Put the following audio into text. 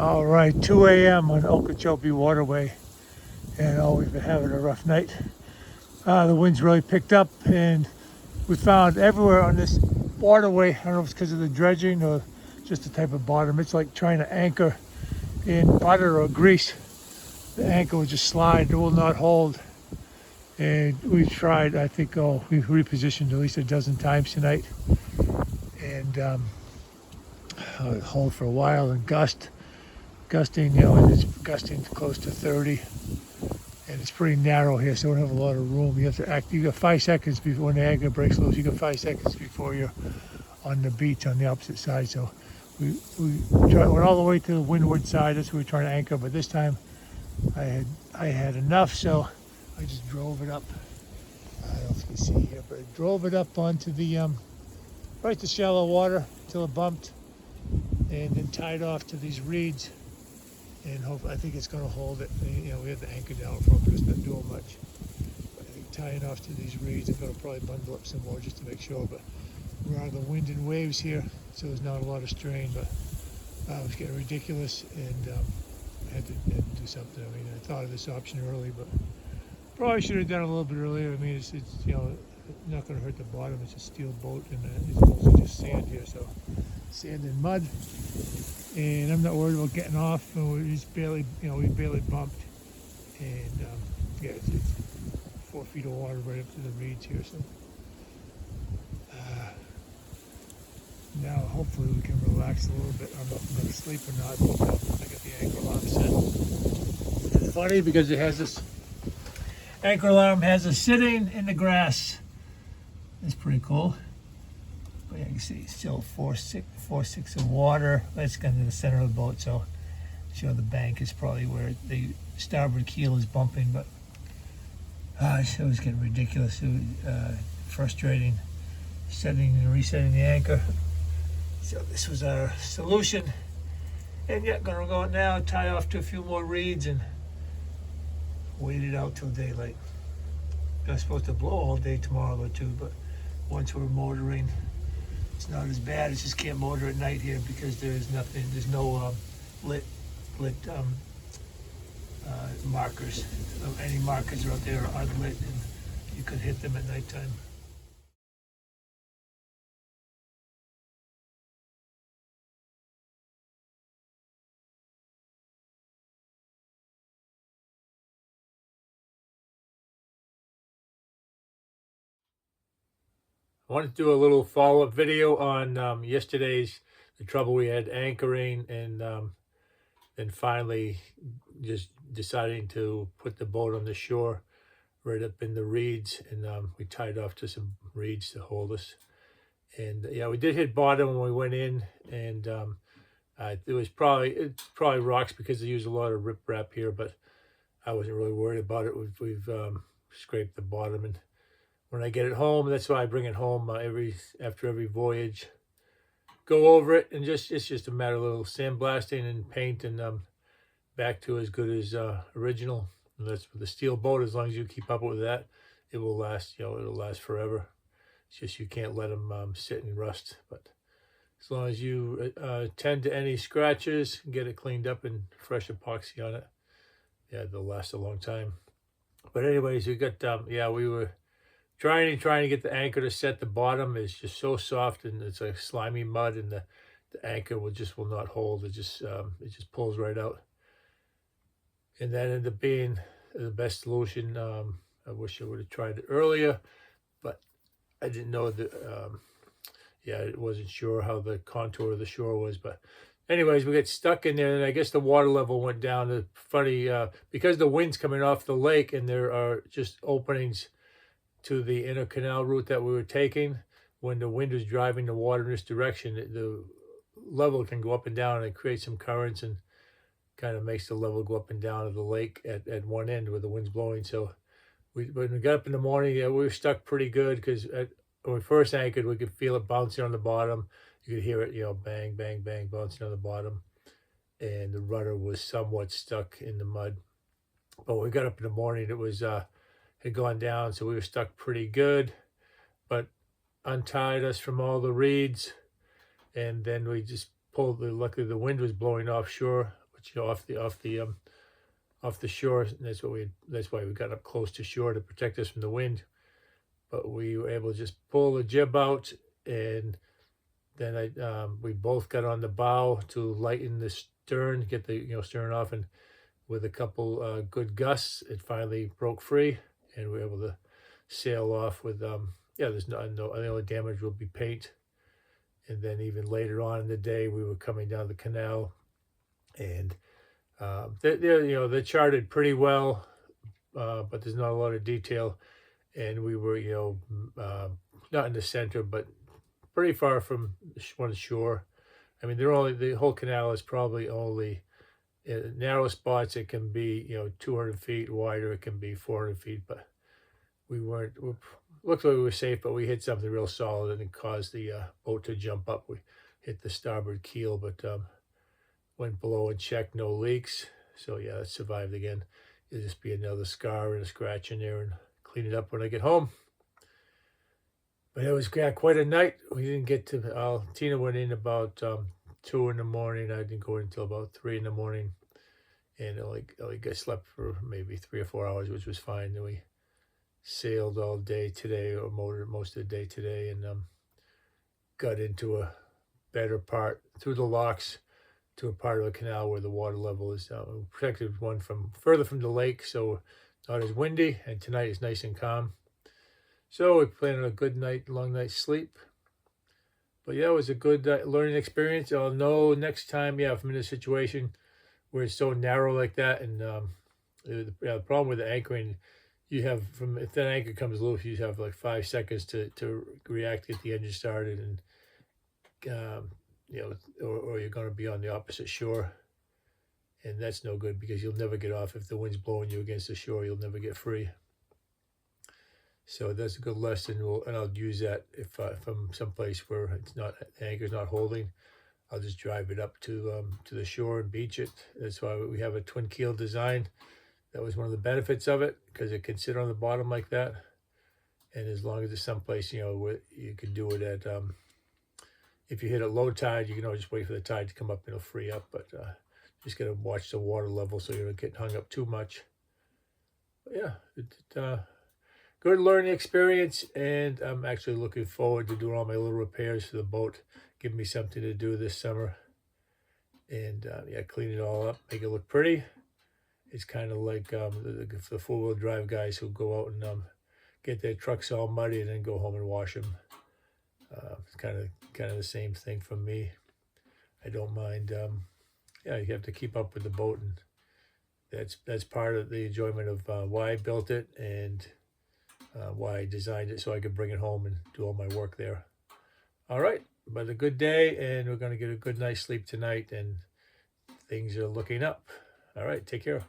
All right, 2 a.m. on Okeechobee Waterway, and we've been having a rough night. The wind's really picked up, and we found everywhere on this waterway, I don't know if it's because of the dredging or just the type of bottom, it's like trying to anchor in butter or grease. The anchor will just slide, it will not hold. And we've tried, I think, we've repositioned at least a dozen times tonight. And hold for a while and gusting, and it's gusting close to 30, and it's pretty narrow here, so we don't have a lot of room. You have to act. You got 5 seconds before when the anchor breaks loose. You got 5 seconds before you're on the beach on the opposite side. So we went all the way to the windward side. That's where we were trying to anchor, but this time I had enough, so I just drove it up. I don't know if you can see here, but I drove it up onto the right to shallow water until it bumped, and then tied off to these reeds. And I think it's going to hold it. We have the anchor down front, but it's not doing much. But I think tying off to these reeds, I'm going to probably bundle up some more just to make sure. But we're out of the wind and waves here, so there's not a lot of strain. But it was getting ridiculous, and I had to do something. I mean, I thought of this option early, but probably should have done it a little bit earlier. I mean, it's not going to hurt the bottom. It's a steel boat, and it's mostly just sand here, so sand and mud. And I'm not worried about getting off. We just barely, we barely bumped. And yeah, it's 4 feet of water right up to the reeds here. So now hopefully we can relax a little bit. I don't know if I'm going to sleep or not, but I got the anchor alarm set. It's funny because it has this anchor alarm has us sitting in the grass. It's pretty cool. But yeah, you can see still 4.6 of water. That's kind of the center of the boat, so show the bank is probably where the starboard keel is bumping. But it was getting ridiculous. It was frustrating setting and resetting the anchor. So this was our solution. And yeah, gonna go now, tie off to a few more reeds and wait it out till daylight. I'm supposed to blow all day tomorrow though too, but once we're motoring, it's not as bad. It's just can't motor at night here because there's no lit markers. Any markers out there are unlit, and you could hit them at nighttime. I wanted to do a little follow-up video on yesterday's the trouble we had anchoring, and then finally just deciding to put the boat on the shore right up in the reeds, and we tied off to some reeds to hold us. And yeah, we did hit bottom when we went in, and it's probably rocks because they use a lot of riprap here, but I wasn't really worried about it. We've scraped the bottom, and when I get it home, that's why I bring it home after every voyage. Go over it, and it's just a matter of a little sandblasting and paint, and back to as good as original. And that's with the steel boat. As long as you keep up with that, it will last. It'll last forever. It's just you can't let them sit and rust. But as long as you tend to any scratches, get it cleaned up and fresh epoxy on it, yeah, they'll last a long time. But anyways, we got we were trying to get the anchor to set. The bottom is just so soft, and it's like slimy mud, and the anchor will not hold. It just pulls right out. And that ended up being the best solution. I wish I would have tried it earlier, but I didn't know that. I wasn't sure how the contour of the shore was. But anyways, we got stuck in there, and I guess the water level went down. It's funny because the wind's coming off the lake, and there are just openings to the inner canal route that we were taking. When the wind is driving the water in this direction, the level can go up and down, and it creates some currents and kind of makes the level go up and down of the lake at one end where the wind's blowing. So when we got up in the morning, we were stuck pretty good because when we first anchored, we could feel it bouncing on the bottom. You could hear it, bang, bang, bang, bouncing on the bottom. And the rudder was somewhat stuck in the mud. But when we got up in the morning, it was had gone down, so we were stuck pretty good. But untied us from all the reeds, and then we just pulled. Luckily, the wind was blowing offshore, puts you off the shore. And that's why we got up close to shore, to protect us from the wind. But we were able to just pull the jib out, and then we both got on the bow to lighten the stern, get the stern off, and with a couple good gusts, it finally broke free, and we were able to sail off with there's no the only damage will be paint. And then even later on in the day, we were coming down the canal, and they're charted pretty well, but there's not a lot of detail. And we were not in the center, but pretty far from one shore. I mean, the whole canal is probably only in narrow spots. It can be 200 feet wider. It can be 400 feet, but looked like we were safe, but we hit something real solid, and it caused the boat to jump up. We hit the starboard keel, but went below and checked, no leaks. So yeah, it survived again. It'll just be another scar and a scratch in there, and clean it up when I get home. But it was quite a night. We didn't get to, Tina went in about 2 in the morning. I didn't go in until about 3 in the morning. And I slept for maybe 3 or 4 hours, which was fine. Then we sailed all day today, or motored most of the day today, and got into a better part, through the locks, to a part of the canal where the water level is down. We protected one from further from the lake, so not as windy, and tonight is nice and calm. So we plan on a good long night's sleep. But yeah, it was a good learning experience. I'll know next time, if I'm in a situation where it's so narrow like that, and the problem with the anchoring, you have, if that anchor comes loose, you have like 5 seconds to react, get the engine started, and or you're going to be on the opposite shore, and that's no good, because you'll never get off. If the wind's blowing you against the shore, you'll never get free. So that's a good lesson, and I'll use that if I'm someplace where the anchor's not holding. I'll just drive it up to the shore and beach it. That's why we have a twin keel design. That was one of the benefits of it, because it can sit on the bottom like that. And as long as it's someplace where you can do it at, if you hit a low tide, you can always just wait for the tide to come up, and it'll free up. But just gotta watch the water level so you don't get hung up too much. But yeah, good learning experience, and I'm actually looking forward to doing all my little repairs to the boat. Give me something to do this summer, and clean it all up, make it look pretty. It's kind of like the 4-wheel drive guys who go out and get their trucks all muddy and then go home and wash them. It's kind of the same thing for me. I don't mind. You have to keep up with the boat, and that's part of the enjoyment of why I built it, and why I designed it, so I could bring it home and do all my work there. All right, but a good day, and we're going to get a good night's sleep tonight, and things are looking up. All right, take care.